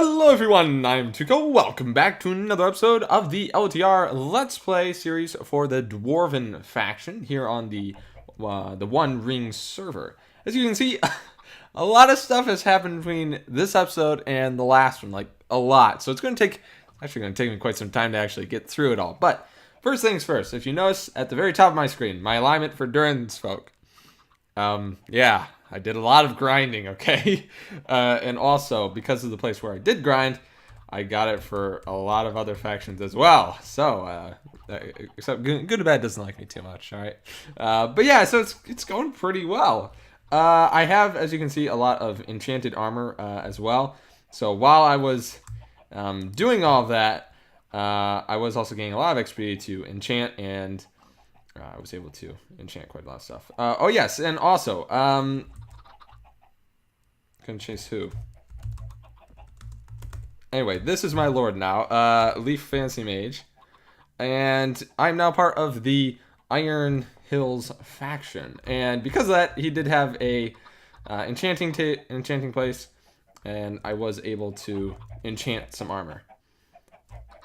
Hello everyone, I'm Tuco. Welcome back to another episode of the LOTR Let's Play series for the Dwarven faction here on the One Ring server. As you can see, a lot of stuff has happened between this episode and the last one, like a lot. So it's actually going to take me quite some time to actually get through it all. But first things first, if you notice at the very top of my screen, my alignment for Durin's folk. Yeah, I did a lot of grinding, okay? And also, because of the place where I did grind, I got it for a lot of other factions as well. So, except Good and Bad doesn't like me too much, alright? But yeah, so it's going pretty well. I have, as you can see, a lot of enchanted armor as well. So while I was doing all of that, I was also getting a lot of XP to enchant, and I was able to enchant quite a lot of stuff. Oh yes, and also, gonna chase who? Anyway, this is my lord now, Leaf Fancy Mage, and I'm now part of the Iron Hills faction. And because of that, he did have a enchanting place, and I was able to enchant some armor.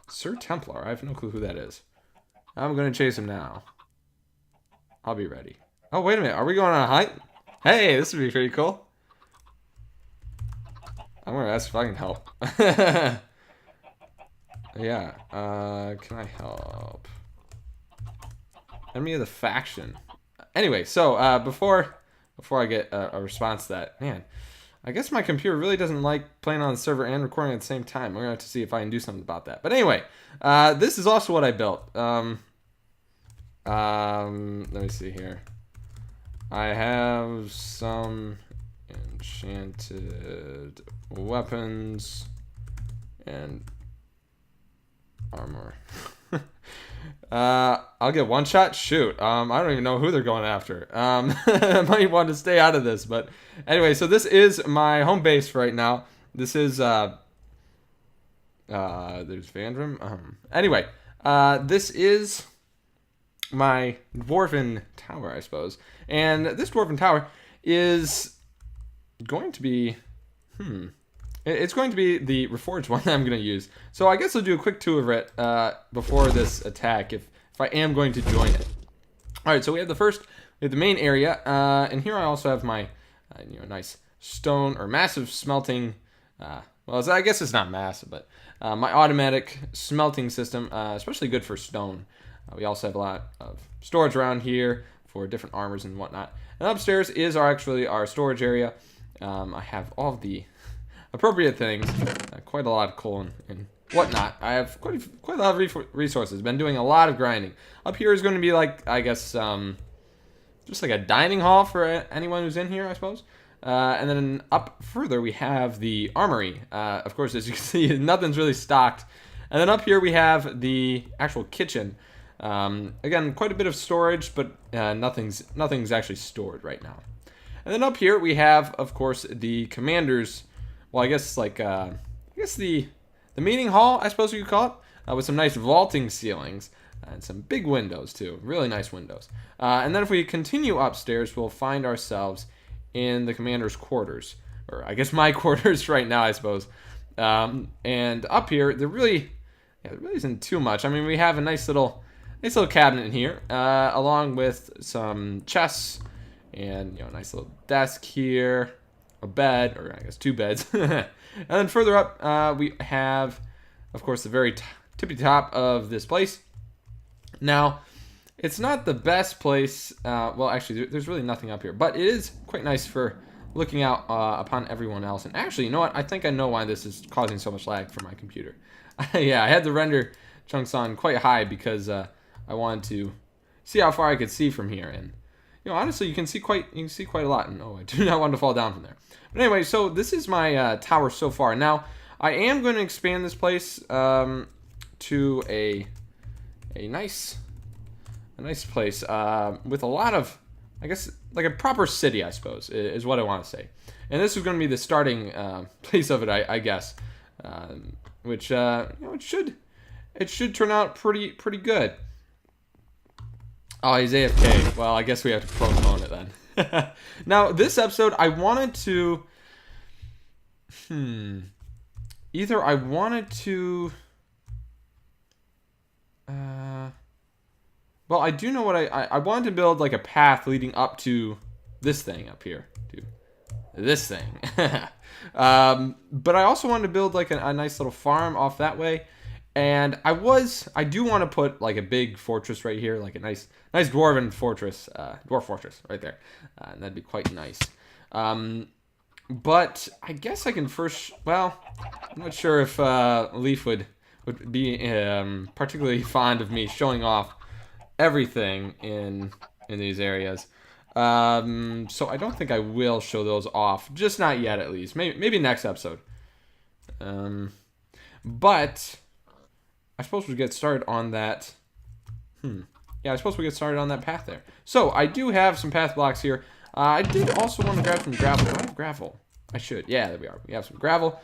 Sir Templar, I have no clue who that is. I'm gonna chase him now. I'll be ready. Oh, wait a minute. Are we going on a hike? Hey, this would be pretty cool. I'm going to ask if I can help. Yeah. Can I help? Enemy of the faction. Anyway, so before I get a response to that, man, I guess my computer really doesn't like playing on the server and recording at the same time. We're going to have to see if I can do something about that. But anyway, this is also what I built. Let me see here. I have some enchanted weapons and armor. I'll get one shot. Shoot. I don't even know who they're going after. I might want to stay out of this, but anyway, so this is my home base for right now. This is there's Vandrum. Anyway, this is my Dwarven tower, I suppose. And this Dwarven tower is going to be, it's going to be the reforged one that I'm going to use. So I guess I'll do a quick tour of it before this attack, if I am going to join it. Alright, so we have the main area, and here I also have my, nice stone, or massive smelting, well, I guess it's not massive, but my automatic smelting system, especially good for stone. We also have a lot of storage around here for different armors and whatnot. And upstairs is our storage area. I have all of the appropriate things, quite a lot of coal and whatnot. I have quite a lot of resources. Been doing a lot of grinding. Up here is going to be like, I guess, just like a dining hall for anyone who's in here, I suppose. And then up further we have the armory. Of course, as you can see, nothing's really stocked. And then up here we have the actual kitchen. Again, quite a bit of storage, but nothing's actually stored right now. And then up here we have, of course, the commander's, well, I guess like the meeting hall, I suppose you could call it, with some nice vaulting ceilings and some big windows too, really nice windows. And then if we continue upstairs, we'll find ourselves in the commander's quarters, or I guess my quarters right now, I suppose. And up here, there really isn't too much. I mean, we have a nice little cabinet in here, along with some chests and a nice little desk here, a bed, or I guess two beds. And then further up, we have, of course, the very tippy top of this place. Now, it's not the best place. Well, actually, there's really nothing up here, but it is quite nice for looking out upon everyone else. And actually, you know what? I think I know why this is causing so much lag for my computer. Yeah, I had the render chunks on quite high because I wanted to see how far I could see from here, and honestly, you can see quite a lot. And I do not want to fall down from there. But anyway, so this is my tower so far. Now, I am going to expand this place to a nice place with a lot of, I guess, like a proper city, I suppose, is what I want to say. And this is going to be the starting place of it, I guess, which it should turn out pretty good. Oh, he's AFK. Well, I guess we have to postpone it then. Now, this episode, I wanted to either I wanted to... well, I do know what I wanted to build like a path leading up to this thing up here. Dude. This thing. But I also wanted to build like a nice little farm off that way. And I do want to put like a big fortress right here, like a nice dwarven fortress, dwarf fortress right there. And that'd be quite nice. But I guess I can first, well, I'm not sure if Leaf would be particularly fond of me showing off everything in these areas. So I don't think I will show those off, just not yet at least. Maybe next episode. But I suppose we get started on that. Yeah, I suppose we get started on that path there. So I do have some path blocks here. I did also want to grab some gravel. Do I have gravel? I should. Yeah, there we are. We have some gravel.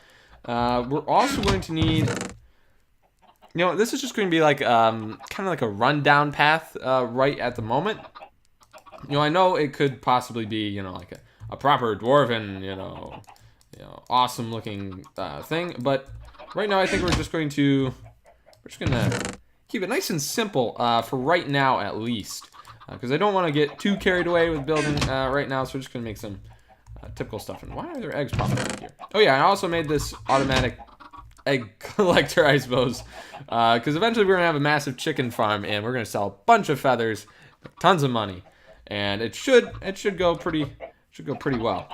We're also going to need... You know, this is just going to be like kind of like a rundown path right at the moment. You know, I know it could possibly be, you know, like a proper dwarven, you know, awesome looking thing. But right now, I think we're just going to keep it nice and simple for right now, at least, because I don't want to get too carried away with building right now. So we're just going to make some typical stuff. And why are there eggs popping up here? Oh yeah, I also made this automatic egg collector, I suppose, because eventually we're gonna have a massive chicken farm and we're gonna sell a bunch of feathers, tons of money, and it should go pretty well.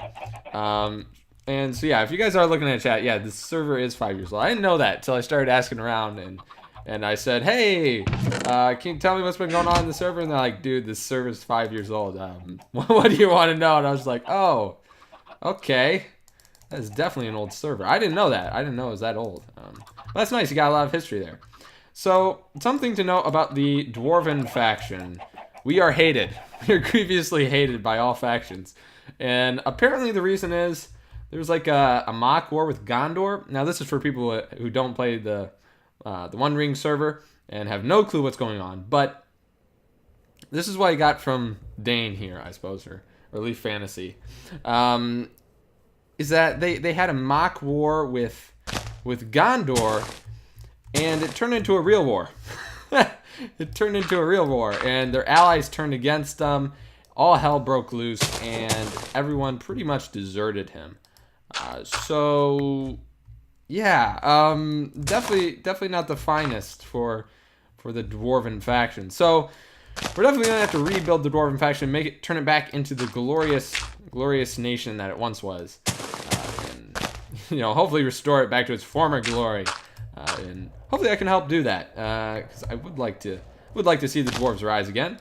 And so yeah, if you guys are looking at chat, yeah, this server is 5 years old. I didn't know that until I started asking around, and I said, hey, can you tell me what's been going on in the server? And they're like, dude, this server's 5 years old. What do you want to know? And I was like, oh, okay. That is definitely an old server. I didn't know that. I didn't know it was that old. But that's nice. You got a lot of history there. So, something to note about the Dwarven faction. We are hated. We are grievously hated by all factions. And apparently the reason is there's like a mock war with Gondor. Now, this is for people who don't play the One Ring server and have no clue what's going on. But this is what I got from Dane here, I suppose, or Leaf Fantasy. Is that they had a mock war with Gondor, and it turned into a real war. It turned into a real war, and their allies turned against them. All hell broke loose, and everyone pretty much deserted him. So, yeah, definitely not the finest for the Dwarven faction. So, we're definitely gonna have to rebuild the Dwarven faction, turn it back into the glorious nation that it once was. You know, hopefully restore it back to its former glory, and hopefully I can help do that, because I would like to see the dwarves rise again.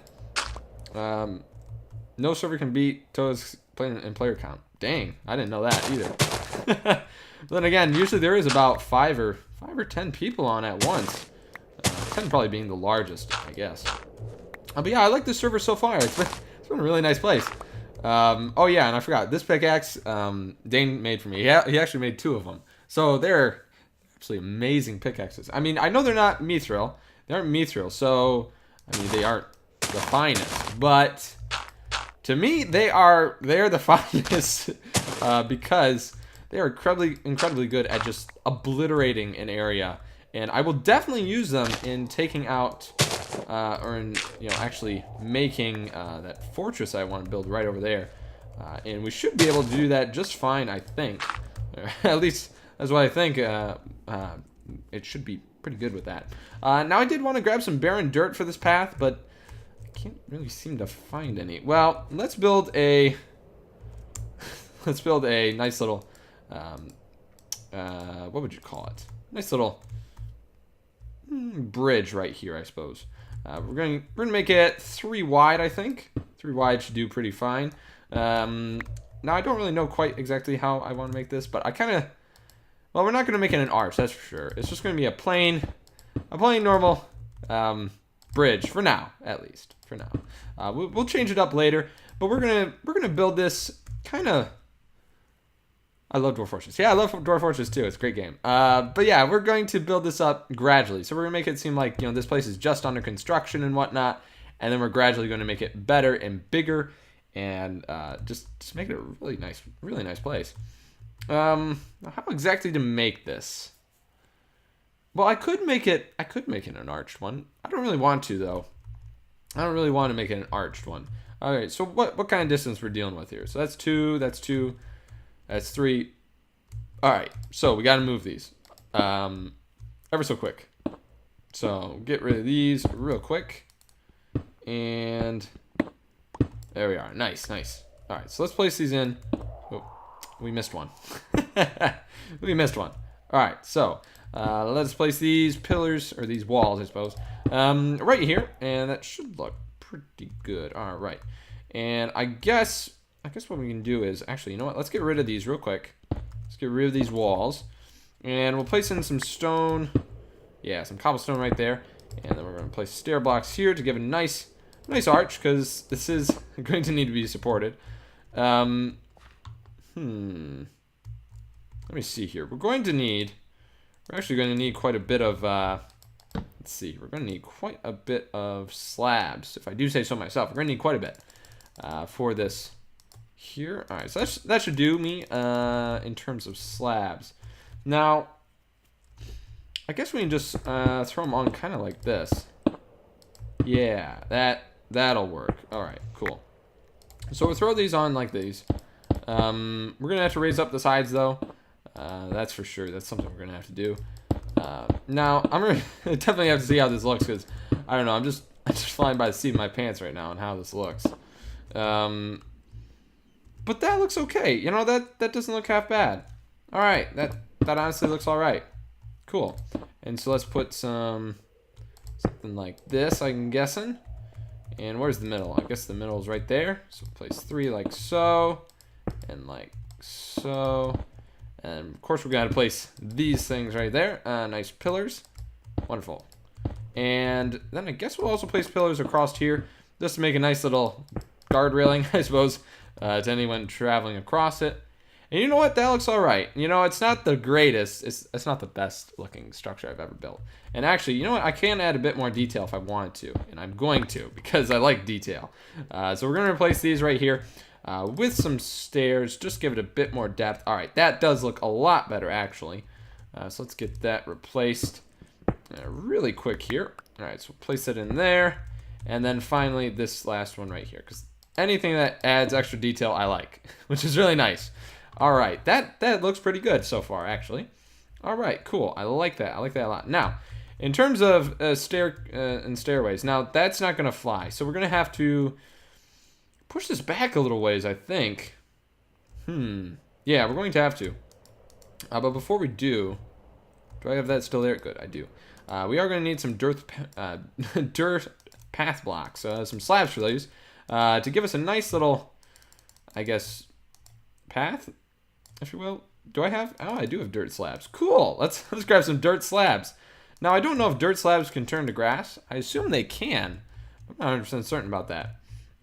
No server can beat Toa's player count. Dang, I didn't know that either. Then again, usually there is about 5 or 10 people on at once. 10 probably being the largest, I guess. But yeah, I like this server so far. It's been a really nice place. Oh yeah, and I forgot, this pickaxe Dane made for me. He actually made 2 of them. So they're absolutely amazing pickaxes. I mean, I know they're not mithril. They aren't mithril, so I mean they aren't the finest. But to me, they're the finest because they are incredibly good at just obliterating an area. And I will definitely use them in taking out or in, you know, actually making that fortress I want to build right over there. And we should be able to do that just fine, I think. At least that's what I think. It should be pretty good with that. Now I did want to grab some barren dirt for this path, but I can't really seem to find any. Well, let's build a nice little what would you call it? Nice little bridge right here, I suppose. We're gonna make it 3 wide, I think. 3 wide should do pretty fine. Now I don't really know quite exactly how I want to make this, but I kind of, well, we're not gonna make it an arch, that's for sure. It's just gonna be a plain normal bridge for now, at least for now. We'll change it up later, but we're gonna build this kind of. I love Dwarf Fortress. Yeah, I love Dwarf Fortress too. It's a great game. But yeah, we're going to build this up gradually. So we're going to make it seem like, you know, this place is just under construction and whatnot. And then we're gradually going to make it better and bigger and just make it a really nice place. How exactly to make this? Well, I could make it an arched one. I don't really want to, though. I don't really want to make it an arched one. All right, so what kind of distance we're dealing with here? So that's 2, that's 2, that's 3. All right, so we got to move these ever so quick. So get rid of these real quick. And there we are. Nice, nice. All right, so let's place these in. Oh, we missed one. We missed one. All right, so let's place these pillars, or these walls, I suppose, right here. And that should look pretty good. All right. And I guess what we can do is, actually, you know what? Let's get rid of these real quick. Let's get rid of these walls. And we'll place in some stone. Yeah, some cobblestone right there. And then we're going to place stair blocks here to give a nice arch, because this is going to need to be supported. Let me see here. We're actually going to need quite a bit of, let's see. We're going to need quite a bit of slabs. If I do say so myself, we're going to need quite a bit for this here. All right, so that should do me in terms of slabs. Now, I guess we can just throw them on kind of like this. Yeah, that'll work. All right, cool. So we'll throw these on like these. We're gonna have to raise up the sides though. That's for sure. That's something we're gonna have to do. Now I'm gonna definitely have to see how this looks, because I don't know. I'm just flying by the seat of my pants right now on how this looks. But that looks okay. You know, that doesn't look half bad. All right, that honestly looks all right. Cool. And so let's put something like this, I'm guessing. And where's the middle? I guess the middle is right there. So place 3 like so, and like so. And of course we're gonna place these things right there. Nice pillars. Wonderful. And then I guess we'll also place pillars across here, just to make a nice little guard railing, I suppose, to anyone traveling across it. And you know what? That looks all right. You know, it's not the greatest. It's not the best looking structure I've ever built. And actually, you know what? I can add a bit more detail if I wanted to. And I'm going to, because I like detail. So we're going to replace these right here with some stairs. Just give it a bit more depth. All right, that does look a lot better, actually. So let's get that replaced really quick here. All right, so we'll place it in there. And then finally, this last one right here. Because anything that adds extra detail, I like, which is really nice. All right, that looks pretty good so far, actually. All right, cool. I like that. I like that a lot. Now, in terms of stairways, now that's not going to fly. So we're going to have to push this back a little ways, I think. Yeah, we're going to have to. But before we do I have that still there? Good, I do. We are going to need some dirt path blocks, some slabs for those, to give us a nice little, I guess, path, if you will. Do I have? Oh, I do have dirt slabs. Cool. Let's grab some dirt slabs. Now, I don't know if dirt slabs can turn to grass. I assume they can. I'm not 100% certain about that.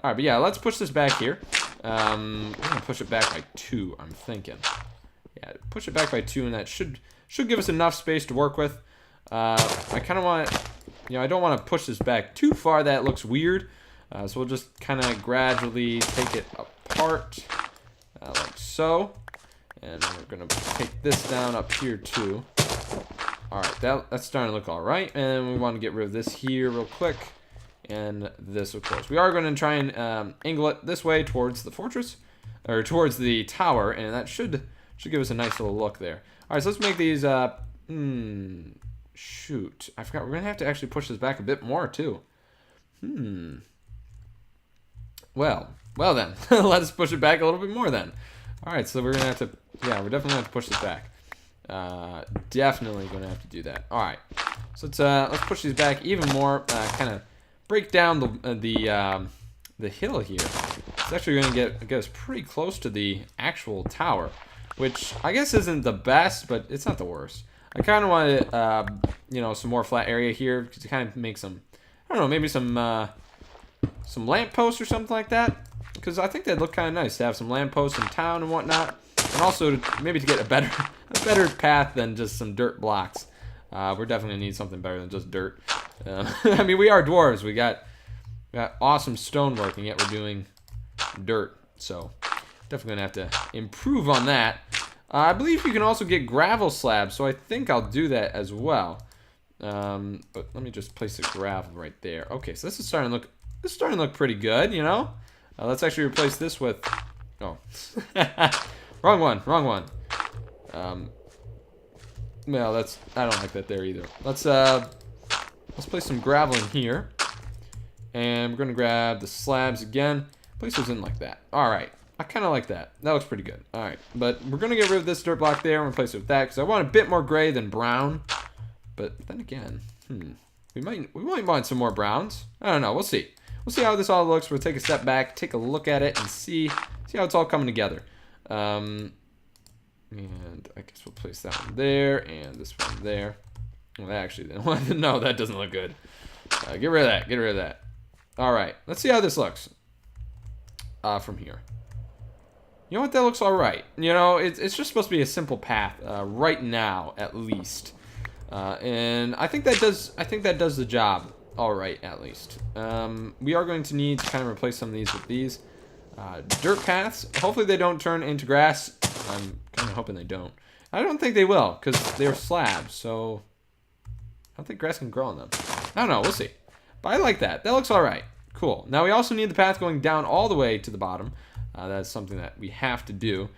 All right, but yeah, let's push this back here. We're going to push it back by 2, I'm thinking. Yeah, push it back by 2, and that should give us enough space to work with. I kind of want, I don't want to push this back too far. That looks weird. So we'll just kind of gradually take it apart, like so. And we're going to take this down up here too. All right, that's starting to look all right. And we want to get rid of this here real quick. And this, of course. We are going to try and angle it this way towards the fortress, or towards the tower, and that should give us a nice little look there. All right, so let's make these, shoot. I forgot, we're going to have to actually push this back a bit more, too. Well then. Let's push it back a little bit more then. All right, so we're going to have to, we're definitely going to have to push this back. Definitely going to have to do that. All right, so let's push these back even more, kind of break down the hill here. It's actually going to get us pretty close to the actual tower, which I guess isn't the best, but it's not the worst. I kind of wanted, some more flat area here to kind of make some, I don't know, maybe some lampposts or something like that, because I think that'd look kind of nice to have some lampposts in town and whatnot, and also maybe to get a better path than just some dirt blocks. We're definitely gonna need something better than just dirt. I mean, we are dwarves. We got awesome stonework, and yet we're doing dirt. So definitely gonna have to improve on that. I believe you can also get gravel slabs, so I think I'll do that as well. But let me just place the gravel right there. Okay, so this is starting to look pretty good, you know. Let's actually replace this with. Oh, wrong one. Well, I don't like that there either. Let's place some gravel in here, and we're gonna grab the slabs again. Place those in like that. All right. I kind of like that. That looks pretty good. All right, but we're gonna get rid of this dirt block there and replace it with that because I want a bit more gray than brown. But then again, we might want some more browns. I don't know. We'll see. We'll see how this all looks. We'll take a step back, take a look at it, and see how it's all coming together. And I guess we'll place that one there and this one there. Well, actually, no, that doesn't look good. Get rid of that. Get rid of that. All right. Let's see how this looks from here. You know what? That looks all right. You know, it's just supposed to be a simple path right now, at least. And I think that does the job all right, at least. We are going to need to kind of replace some of these with these dirt paths. Hopefully they don't turn into grass. I'm kind of hoping they don't. I don't think they will because they're slabs, so I don't think grass can grow on them. I don't know. We'll see. But I like that. That looks all right. Cool. Now we also need the path going down all the way to the bottom. That's something that we have to do.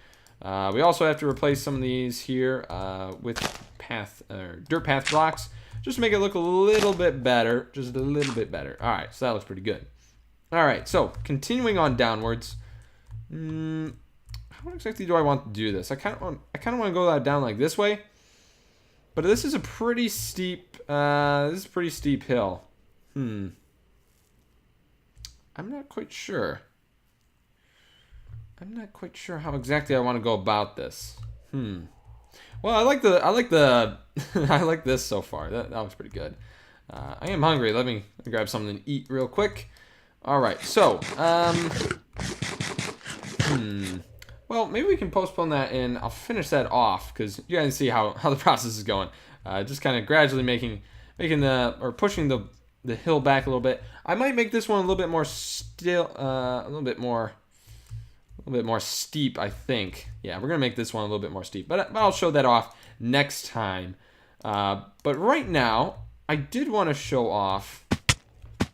We also have to replace some of these here with dirt path blocks, just to make it look a little bit better, just a little bit better. All right, so that looks pretty good. All right, so continuing on downwards. How exactly do I want to do this? I kind of want to go down like this way, but this is a pretty steep. Hill. I'm not quite sure. I'm not quite sure how exactly I want to go about this. Well, I like I like this so far. That was pretty good. I am hungry. Let me grab something to eat real quick. All right. So, well, maybe we can postpone that and I'll finish that off because you guys see how the process is going. Just kind of gradually pushing the hill back a little bit. I might make this one a little bit more a little bit more steep, I think. Yeah, we're gonna make this one a little bit more steep, but I'll show that off next time. But right now, I did want to show off. I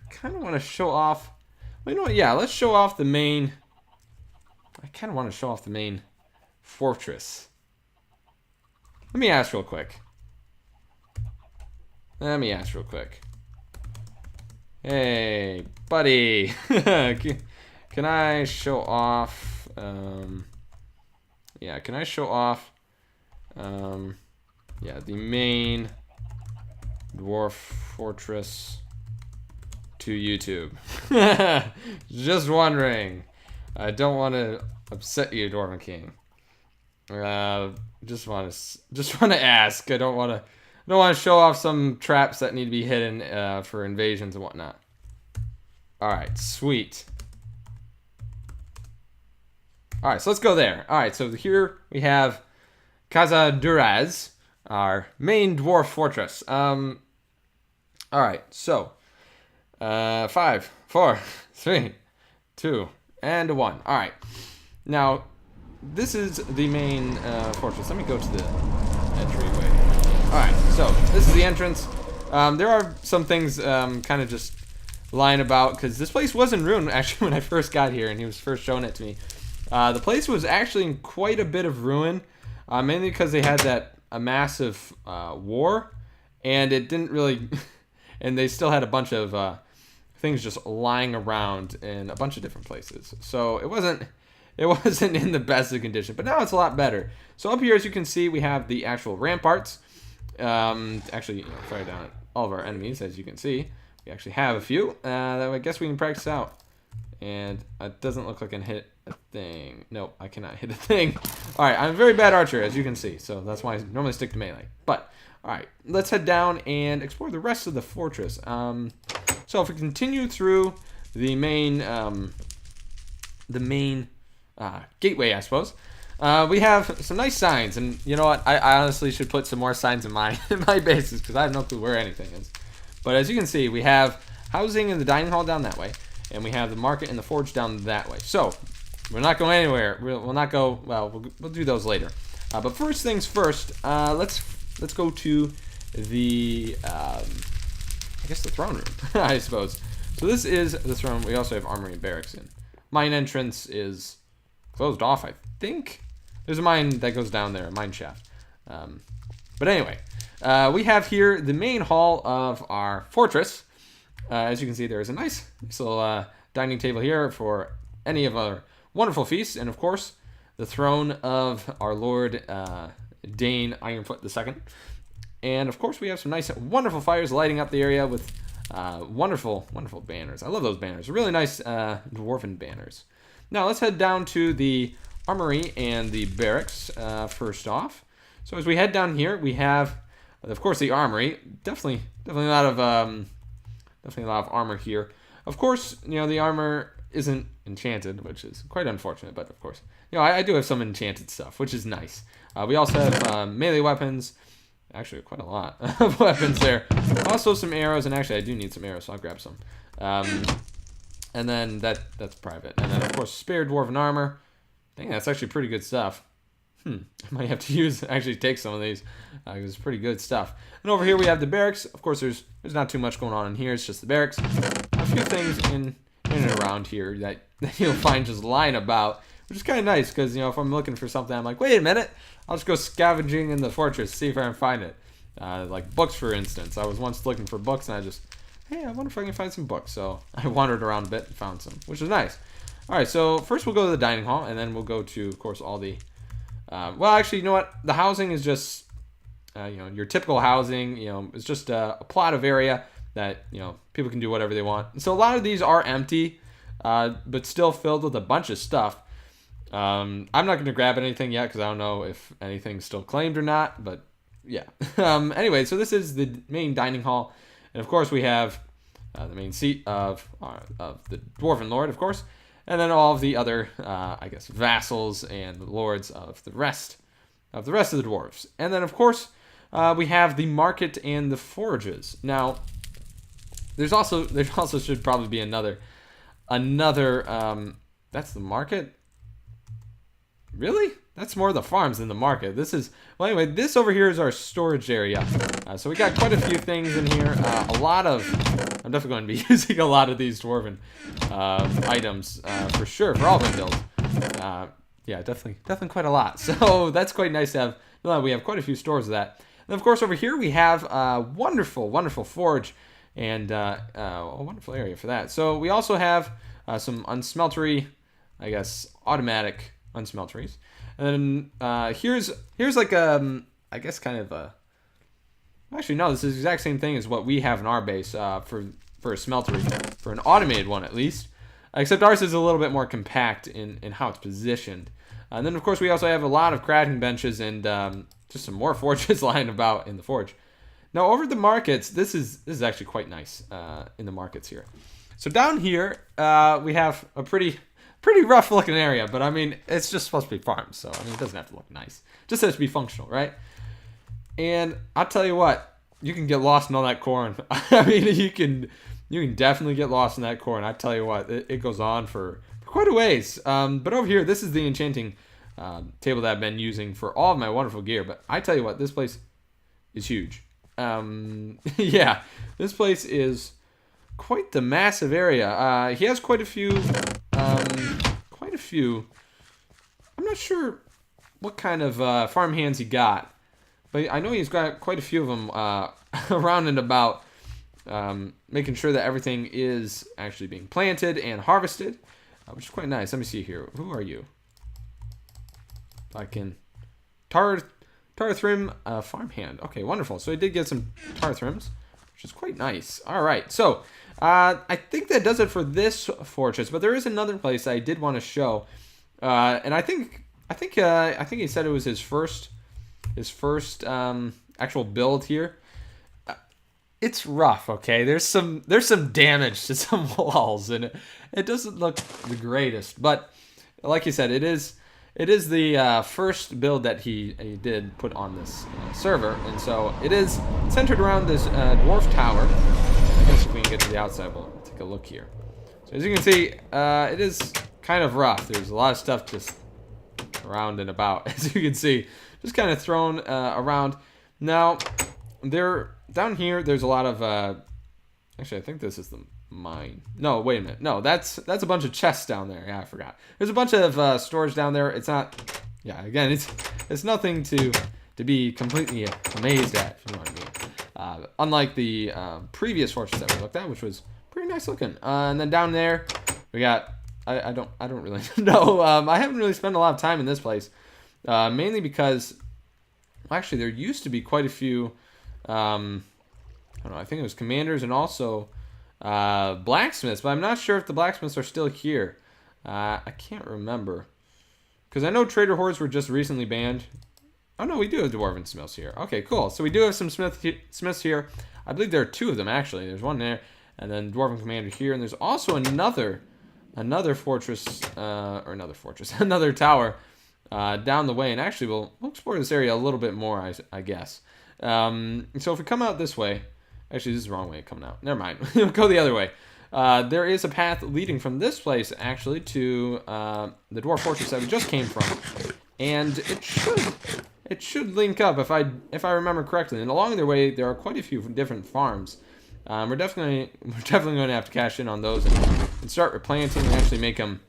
kind of want to show off. Well, you know what? Yeah, let's show off the main. I kind of want to show off the main fortress. Let me ask real quick. Hey, buddy. Can I show off? Yeah, can I show off? Yeah, the main dwarf fortress to YouTube. Just wondering. I don't want to upset you, Dwarven King. Just want to ask. I don't want to show off some traps that need to be hidden for invasions and whatnot. All right, sweet. All right, so let's go there. All right, so here we have Casa Duraz, our main dwarf fortress. All right, so 5, 4, 3, 2, and 1. All right, now this is the main fortress. Let me go to the entryway. All right, so this is the entrance. There are some things kind of just lying about because this place was in ruin actually when I first got here and he was first showing it to me. The place was actually in quite a bit of ruin, mainly because they had a massive war, and it didn't really, and they still had a bunch of things just lying around in a bunch of different places. So it wasn't in the best of condition, but now it's a lot better. So up here, as you can see, we have the actual ramparts. Actually, fire down at all of our enemies, as you can see. We actually have a few that I guess we can practice out. And it doesn't look like I can hit a thing. Nope, I cannot hit a thing. All right, I'm a very bad archer, as you can see. So that's why I normally stick to melee. But, all right, let's head down and explore the rest of the fortress. So if we continue through the main gateway, I suppose, we have some nice signs. And you know what? I honestly should put some more signs in my bases because I have no clue where anything is. But as you can see, we have housing in the dining hall down that way. And we have the market and the forge down that way. So, we're not going anywhere. We'll not go, well, we'll do those later. But first things first, let's go to the, I guess the throne room, I suppose. So this is the throne. We also have armory and barracks in. Mine entrance is closed off, I think. There's a mine that goes down there, a mine shaft. But anyway, we have here the main hall of our fortress. As you can see, there is a nice little dining table here for any of our wonderful feasts. And of course, the throne of our Lord Dane Ironfoot II. And of course, we have some nice, wonderful fires lighting up the area with wonderful banners. I love those banners. Really nice dwarven banners. Now, let's head down to the armory and the barracks first off. So as we head down here, we have, of course, the armory. Definitely a lot of armor here. Of course, you know, the armor isn't enchanted, which is quite unfortunate. But of course, you know, I do have some enchanted stuff, which is nice. We also have melee weapons. Actually, quite a lot of weapons there. Also some arrows, and actually I do need some arrows, so I'll grab some. And then that's private. And then, of course, spare dwarven armor. Dang, that's actually pretty good stuff. I might have to actually take some of these, because it's pretty good stuff. And over here we have the barracks. Of course, there's not too much going on in here. It's just the barracks. A few things in and around here that you'll find just lying about, which is kind of nice, because, you know, if I'm looking for something, I'm like, wait a minute, I'll just go scavenging in the fortress, see if I can find it. Like books, for instance. I was once looking for books, and hey, I wonder if I can find some books. So I wandered around a bit and found some, which is nice. All right, so first we'll go to the dining hall, and then we'll go to, of course, all the... well, actually, you know what? The housing is just, you know, your typical housing. You know, it's just a plot of area that, you know, people can do whatever they want. So a lot of these are empty, but still filled with a bunch of stuff. I'm not going to grab anything yet because I don't know if anything's still claimed or not, but yeah. Anyway, so this is the main dining hall. And of course, we have the main seat of the Dwarven Lord, of course. And then all of the other, I guess, vassals and lords of the rest of the dwarves. And then, of course, we have the market and the forages. Now, there also should probably be another. That's the market. Really? That's more the farms than the market. Well, anyway, this over here is our storage area. So we got quite a few things in here. I'm definitely going to be using a lot of these dwarven items for sure for all of my builds. Yeah, definitely quite a lot. So that's quite nice to have. We have quite a few stores of that. And of course, over here we have a wonderful forge and a wonderful area for that. So we also have some unsmeltery, I guess, automatic unsmelteries. And then here's like I guess kind of a... Actually, no, this is the exact same thing as what we have in our base for a smeltery, for an automated one at least. Except ours is a little bit more compact in how it's positioned. And then, of course, we also have a lot of crafting benches and just some more forges lying about in the forge. Now, over the markets, this is actually quite nice in the markets here. So down here, we have a pretty rough looking area, but I mean, it's just supposed to be farms, so I mean, it doesn't have to look nice. It just has to be functional, right? And I'll tell you what, you can get lost in all that corn. I mean, you can definitely get lost in that corn. I tell you what, it goes on for quite a ways. But over here, this is the enchanting table that I've been using for all of my wonderful gear. But I tell you what, this place is huge. Yeah, this place is quite the massive area. He has quite a few. I'm not sure what kind of farm hands he got. But I know he's got quite a few of them around and about, making sure that everything is actually being planted and harvested, which is quite nice. Let me see here. Who are you? I can... Tarthrim farmhand. Okay, wonderful. So I did get some Tarthrims, which is quite nice. All right, so I think that does it for this fortress, but there is another place I did want to show, and I think he said it was his first actual build here. It's rough, okay? There's some damage to some walls, and it doesn't look the greatest. But like you said, it is the first build that he did put on this server, and so it is centered around this dwarf tower. I guess if we can get to the outside, we'll take a look here. So as you can see, it is kind of rough. There's a lot of stuff just around and about, as you can see. Just kind of thrown around. Now, down here, there's a lot of, actually, I think this is the mine. No, wait a minute. No, that's a bunch of chests down there. Yeah, I forgot. There's a bunch of storage down there. It's not, yeah, again, it's nothing to be completely amazed at, if you know what I mean. Unlike the previous fortress that we looked at, which was pretty nice looking. And then down there, we got, I don't really know. I haven't really spent a lot of time in this place, mainly because, well, actually, there used to be quite a few, I don't know, I think it was commanders and also blacksmiths, but I'm not sure if the blacksmiths are still here. I can't remember. Because I know trader hordes were just recently banned. Oh no, we do have dwarven smiths here. Okay, cool. So we do have some smiths here. I believe there are two of them actually. There's one there, and then dwarven commander here, and there's also another fortress, another tower down the way. And actually, we'll explore this area a little bit more, I guess. So if we come out this way, actually, this is the wrong way of coming out. Never mind. We'll go the other way. There is a path leading from this place, actually, to the dwarf fortress that we just came from. And it should link up, if I remember correctly. And along their way, there are quite a few different farms. We're definitely going to have to cash in on those and start replanting and actually make them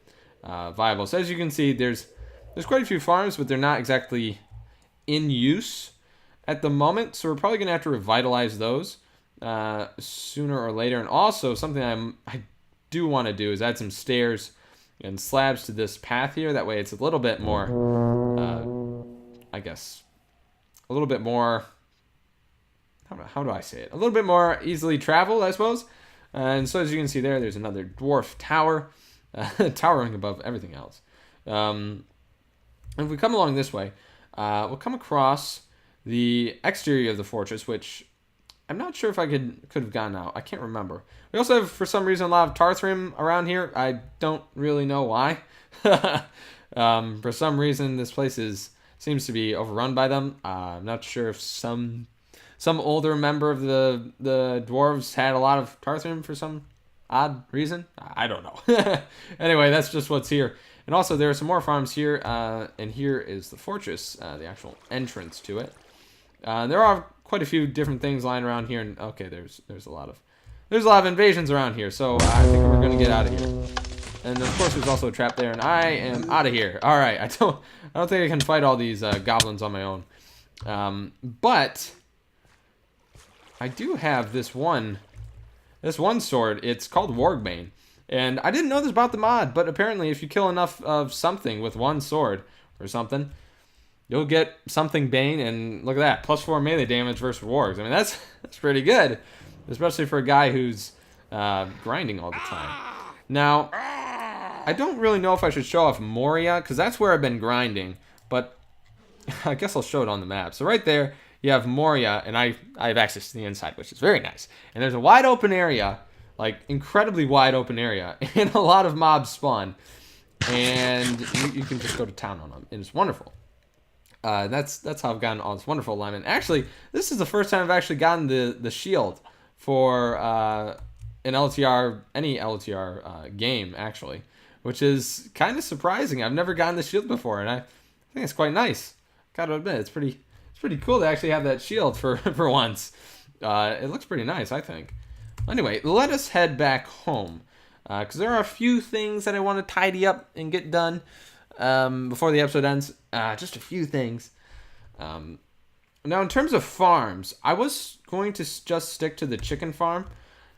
viable. So as you can see, there's quite a few farms, but they're not exactly in use at the moment. So we're probably going to have to revitalize those sooner or later. And also something I do want to do is add some stairs and slabs to this path here. That way it's a little bit more, I guess, a little bit more, how do I say it? A little bit more easily traveled, I suppose. And so as you can see there, there's another dwarf tower, towering above everything else. If we come along this way, we'll come across the exterior of the fortress, which I'm not sure if I could have gotten out. I can't remember. We also have, for some reason, a lot of Tarthrim around here. I don't really know why. For some reason, this place seems to be overrun by them. I'm not sure if some older member of the dwarves had a lot of Tarthrim for some odd reason. I don't know. Anyway, that's just what's here. And also, there are some more farms here, and here is the fortress, the actual entrance to it. There are quite a few different things lying around here, and okay, there's a lot of invasions around here, so I think we're gonna get out of here. And of course, there's also a trap there, and I am out of here. All right, I don't think I can fight all these goblins on my own, but I do have this one sword. It's called Wargbane. And I didn't know this about the mod, but apparently if you kill enough of something with one sword or something, you'll get something Bane, and look at that, +4 melee damage versus wargs. I mean, that's pretty good, especially for a guy who's grinding all the time. Now, I don't really know if I should show off Moria, because that's where I've been grinding, but I guess I'll show it on the map. So right there, you have Moria, and I have access to the inside, which is very nice. And there's a wide open area, like incredibly wide open area, and a lot of mobs spawn, and you can just go to town on them, and it's wonderful. That's how I've gotten all this wonderful alignment. Actually, this is the first time I've actually gotten the shield for an LOTR, any LOTR game actually, which is kind of surprising. I've never gotten the shield before, and I think it's quite nice. Gotta admit, it's pretty cool to actually have that shield for once. It looks pretty nice, I think. Anyway, let us head back home, because there are a few things that I want to tidy up and get done before the episode ends. Just a few things. Now, in terms of farms, I was going to just stick to the chicken farm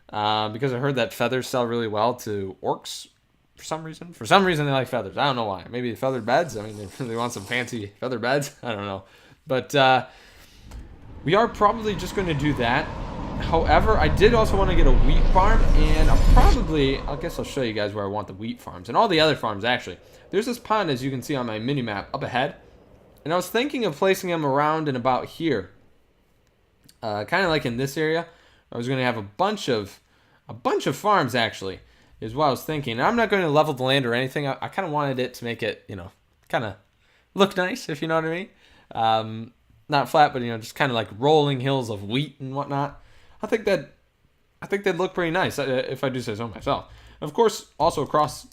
because I heard that feathers sell really well to orcs for some reason. For some reason, they like feathers. I don't know why. Maybe feathered beds. I mean, they really want some fancy feather beds. I don't know. But we are probably just going to do that. However, I did also want to get a wheat farm, and I guess I'll show you guys where I want the wheat farms, and all the other farms, actually. There's this pond, as you can see on my mini-map, up ahead, and I was thinking of placing them around and about here. Kind of like in this area. I was going to have a bunch of farms, actually, is what I was thinking. And I'm not going to level the land or anything. I kind of wanted it to make it, kind of look nice, if you know what I mean. Not flat, but, just kind of like rolling hills of wheat and whatnot. I think they'd look pretty nice, if I do say so myself. Of course, also across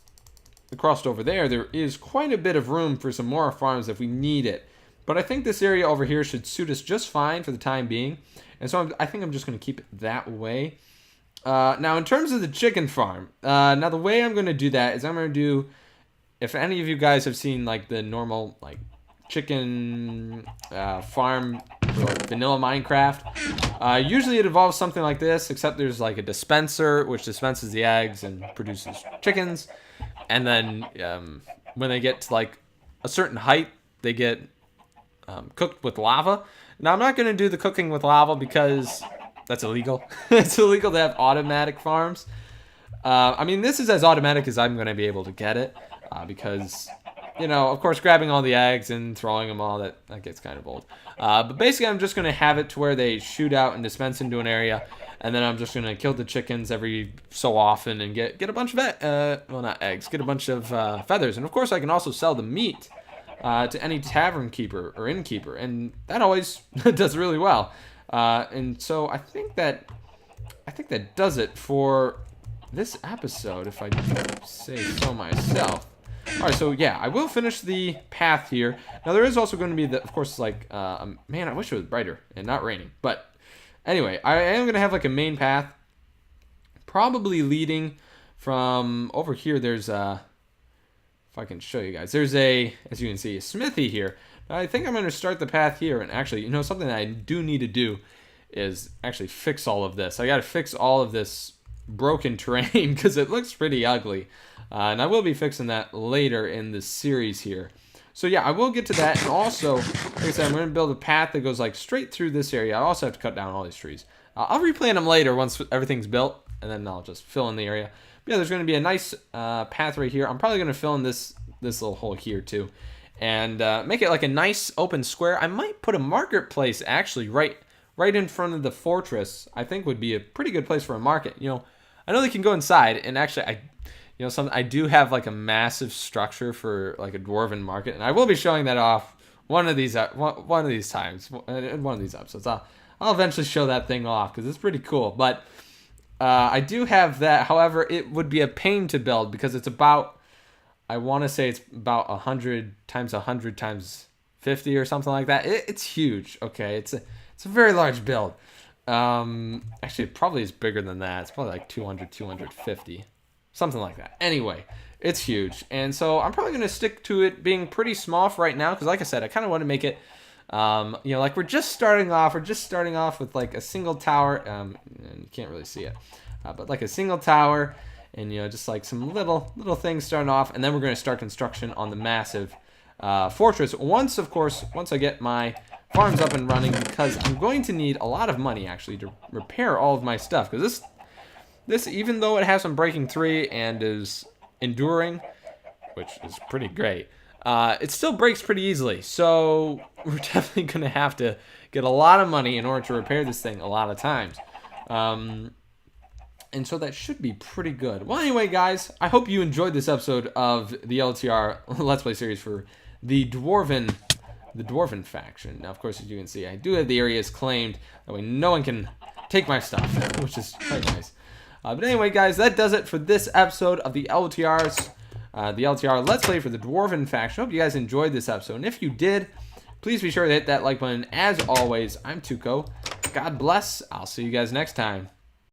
over there is quite a bit of room for some more farms if we need it. But I think this area over here should suit us just fine for the time being. And so I think I'm just going to keep it that way. Now, in terms of the chicken farm, now the way I'm going to do that is I'm going to do, if any of you guys have seen like the normal like chicken farm or like vanilla Minecraft, usually it involves something like this, except there's like a dispenser which dispenses the eggs and produces chickens. And then when they get to like a certain height, they get cooked with lava. Now, I'm not going to do the cooking with lava because that's illegal. It's illegal to have automatic farms. I mean, this is as automatic as I'm going to be able to get it because, you know, of course, grabbing all the eggs and throwing them all, that gets kind of old. But basically, I'm just going to have it to where they shoot out and dispense into an area, and then I'm just going to kill the chickens every so often and get a bunch of, well, not eggs, get a bunch of feathers. And, of course, I can also sell the meat to any tavern keeper or innkeeper, and that always does really well. And so I think that does it for this episode, if I say so myself. All right, so yeah, I will finish the path here. Now there is also going to be of course, like man, I wish it was brighter and not raining. But anyway, I am going to have like a main path, probably leading from over here. There's if I can show you guys, there's as you can see, a smithy here. Now, I think I'm going to start the path here, and actually, you know, something that I do need to do is actually fix all of this. I got to fix all of this broken terrain because it looks pretty ugly, and I will be fixing that later in the series here. So yeah, I will get to that, and also, like I said, I'm going to build a path that goes like straight through this area. I also have to cut down all these trees. I'll replant them later once everything's built, and then I'll just fill in the area. Yeah, there's going to be a nice path right here. I'm probably going to fill in this little hole here too, and make it like a nice open square. I might put a marketplace actually right in front of the fortress. I think would be a pretty good place for a market. You know, I know they can go inside, and actually I do have like a massive structure for like a dwarven market, and I will be showing that off one of these times, in one of these episodes. I'll eventually show that thing off because it's pretty cool, but. I do have that. However, it would be a pain to build because it's about, I want to say it's about 100 times 100 times 50 or something like that. It's huge. Okay, it's a very large build. Actually, it probably is bigger than that. It's probably like 200, 250, something like that. Anyway, it's huge, and so I'm probably going to stick to it being pretty small for right now because, like I said, I kind of want to make it. You know, like we're just starting off with like a single tower, and you can't really see it, but like a single tower, and you know, just like some little things starting off, and then we're going to start construction on the massive fortress once I get my farms up and running, because I'm going to need a lot of money actually to repair all of my stuff, because this even though it has some breaking 3 and is enduring, which is pretty great, it still breaks pretty easily, so we're definitely going to have to get a lot of money in order to repair this thing a lot of times. And so that should be pretty good. Well, anyway, guys, I hope you enjoyed this episode of the LOTR Let's Play series for the Dwarven faction. Now, of course, as you can see, I do have the areas claimed. That way no one can take my stuff, which is quite nice. But anyway, guys, that does it for this episode of the LOTRs. The LTR Let's Play for the Dwarven faction. Hope you guys enjoyed this episode. And if you did, please be sure to hit that like button. As always, I'm Tuco. God bless. I'll see you guys next time.